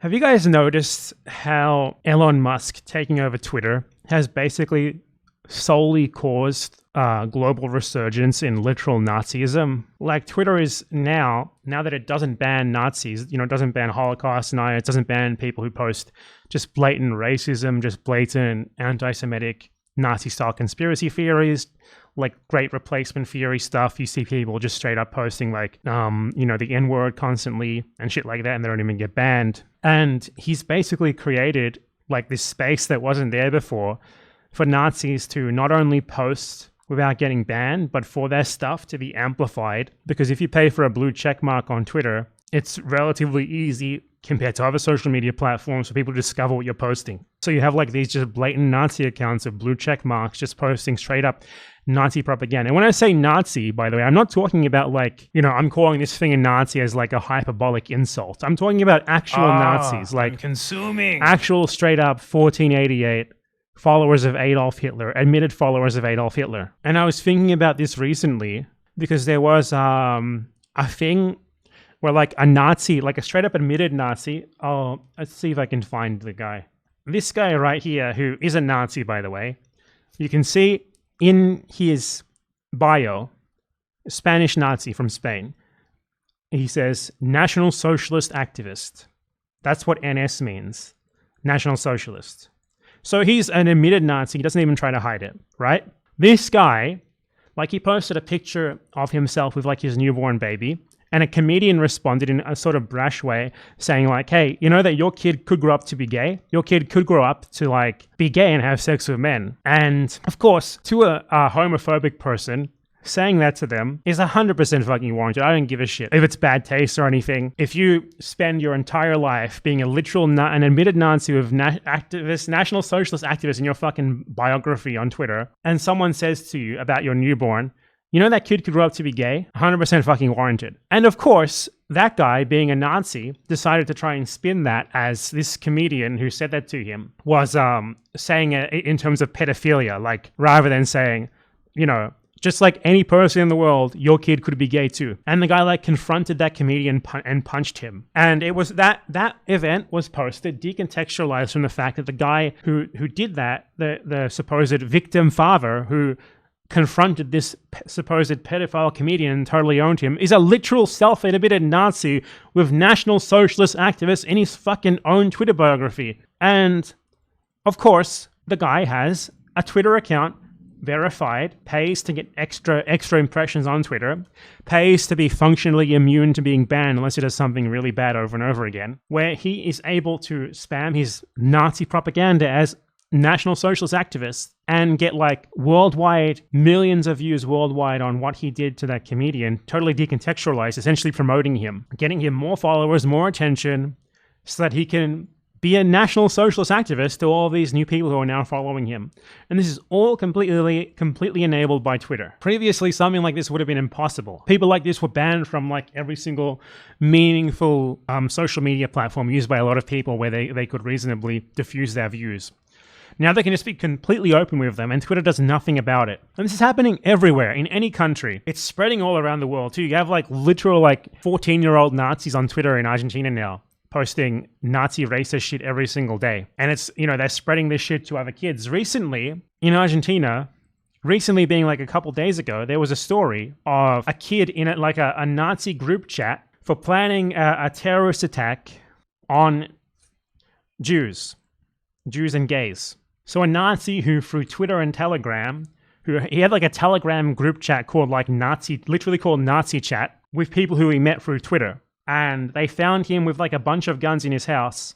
Have you guys noticed how Elon Musk taking over Twitter has basically solely caused global resurgence in literal Nazism? Like, Twitter is now that it doesn't ban Nazis, it doesn't ban Holocaust deniers, it doesn't ban people who post just blatant racism, just blatant anti-Semitic Nazi-style conspiracy theories, like great replacement theory stuff. You see people just straight up posting like, the N-word constantly and shit like that, and they don't even get banned. And he's basically created like this space that wasn't there before for Nazis to not only post without getting banned, but for their stuff to be amplified. Because if you pay for a blue check mark on Twitter, it's relatively easy compared to other social media platforms for people to discover what you're posting. So you have like these just blatant Nazi accounts of blue check marks just posting straight up Nazi propaganda. And when I say Nazi, by the way, I'm not talking about like, I'm calling this thing a Nazi as like a hyperbolic insult. I'm talking about actual Nazis, like actual straight up 1488 followers of Adolf Hitler, admitted followers of Adolf Hitler. And I was thinking about this recently because there was a thing where like a Nazi, like a straight up admitted Nazi, let's see if I can find the guy. This guy right here, who is a Nazi, by the way, you can see in his bio, Spanish Nazi from Spain, he says, National Socialist Activist. That's what NS means, National Socialist. So he's an admitted Nazi, he doesn't even try to hide it, right? This guy, like he posted a picture of himself with like his newborn baby, and a comedian responded in a sort of brash way saying like, hey, you know that your kid could grow up to be gay? Your kid could grow up to like be gay and have sex with men. And of course, to a homophobic person, saying that to them is 100% fucking warranted. I don't give a shit if it's bad taste or anything. If you spend your entire life being an admitted Nazi with National Socialist activist in your fucking biography on Twitter, and someone says to you about your newborn, you know that kid could grow up to be gay? 100% fucking warranted. And of course, that guy, being a Nazi, decided to try and spin that as this comedian who said that to him was saying it in terms of pedophilia, like rather than saying, just like any person in the world, your kid could be gay too. And the guy like confronted that comedian and punched him. And it was that event was posted, decontextualized from the fact that the guy who did that, the supposed victim father who confronted this supposed pedophile comedian and totally owned him, is a literal self-admitted Nazi with National Socialist activists in his fucking own Twitter biography. And of course, the guy has a Twitter account verified, pays to get extra impressions on Twitter, pays to be functionally immune to being banned unless he does something really bad over and over again, where he is able to spam his Nazi propaganda as National Socialist activists and get like worldwide, millions of views worldwide on what he did to that comedian, totally decontextualized, essentially promoting him, getting him more followers, more attention, so that he can be a National Socialist activist to all these new people who are now following him. And this is all completely enabled by Twitter. Previously, something like this would have been impossible. People like this were banned from like every single meaningful social media platform used by a lot of people where they could reasonably diffuse their views. Now they can just be completely open with them, and Twitter does nothing about it. And this is happening everywhere, in any country. It's spreading all around the world too. You have like literal like 14-year-old Nazis on Twitter in Argentina now, posting Nazi racist shit every single day. And it's, they're spreading this shit to other kids. Recently, in Argentina, being like a couple days ago, there was a story of a kid in a Nazi group chat for planning a terrorist attack on Jews and gays. So a Nazi who through Twitter and Telegram, he had like a Telegram group chat called like literally called Nazi chat with people who he met through Twitter. And they found him with like a bunch of guns in his house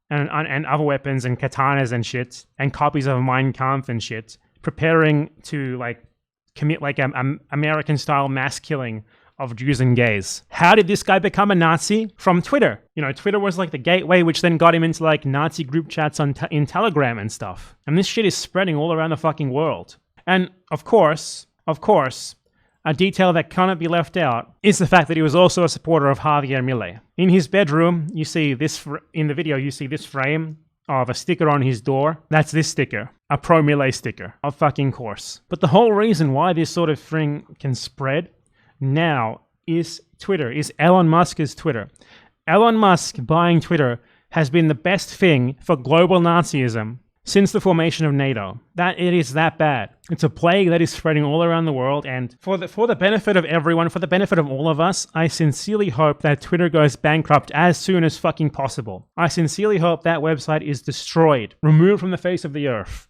and other weapons and katanas and shit and copies of Mein Kampf and shit, preparing to like commit like an American style mass killing of Jews and gays. How did this guy become a Nazi? From Twitter. Twitter was like the gateway, which then got him into like Nazi group chats in Telegram and stuff. And this shit is spreading all around the fucking world. And of course, a detail that cannot be left out is the fact that he was also a supporter of Javier Milei. In his bedroom, you see this, in the video, you see this frame of a sticker on his door. That's this sticker, a pro-Milei sticker, of fucking course. But the whole reason why this sort of thing can spread now is Twitter, is Elon Musk's Twitter. Elon Musk buying Twitter has been the best thing for global Nazism since the formation of NATO. That it is that bad. It's a plague that is spreading all around the world, and for the benefit of everyone, for the benefit of all of us, I sincerely hope that Twitter goes bankrupt as soon as fucking possible. I sincerely hope that website is destroyed, removed from the face of the earth,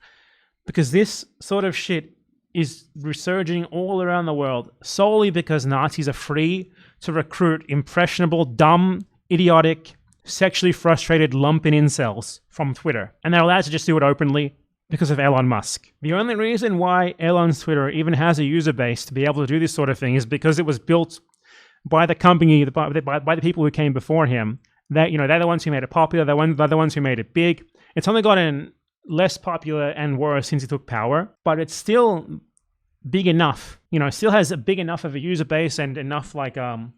because this sort of shit is resurging all around the world solely because Nazis are free to recruit impressionable, dumb, idiotic, sexually frustrated lumpen incels from Twitter. And they're allowed to just do it openly because of Elon Musk. The only reason why Elon's Twitter even has a user base to be able to do this sort of thing is because it was built by the company, by the people who came before him. That, they're the ones who made it popular, they're the ones who made it big. It's only gotten less popular and worse since he took power, but it's still big enough, still has a big enough of a user base and enough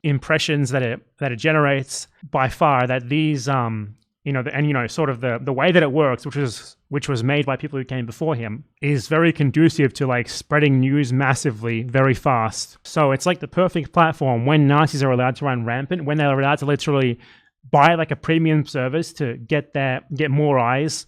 impressions that it generates by far that these sort of the way that it works, which was made by people who came before him, is very conducive to spreading news massively very fast. So it's the perfect platform when Nazis are allowed to run rampant, when they're allowed to literally buy a premium service to get more eyes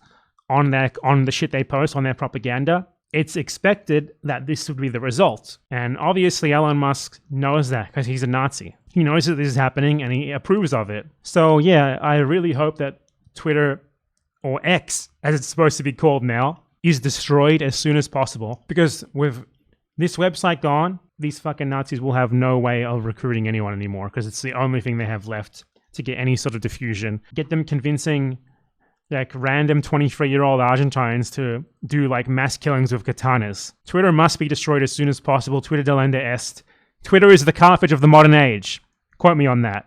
on the shit they post, on their propaganda. It's expected that this would be the result. And obviously Elon Musk knows that because he's a Nazi. He knows that this is happening and he approves of it. So yeah, I really hope that Twitter, or X as it's supposed to be called now, is destroyed as soon as possible. Because with this website gone, these fucking Nazis will have no way of recruiting anyone anymore because it's the only thing they have left to get any sort of diffusion. Get them convincing random 23-year-old Argentines to do mass killings with katanas. Twitter must be destroyed as soon as possible. Twitter delenda est. Twitter is the cartridge of the modern age. Quote me on that.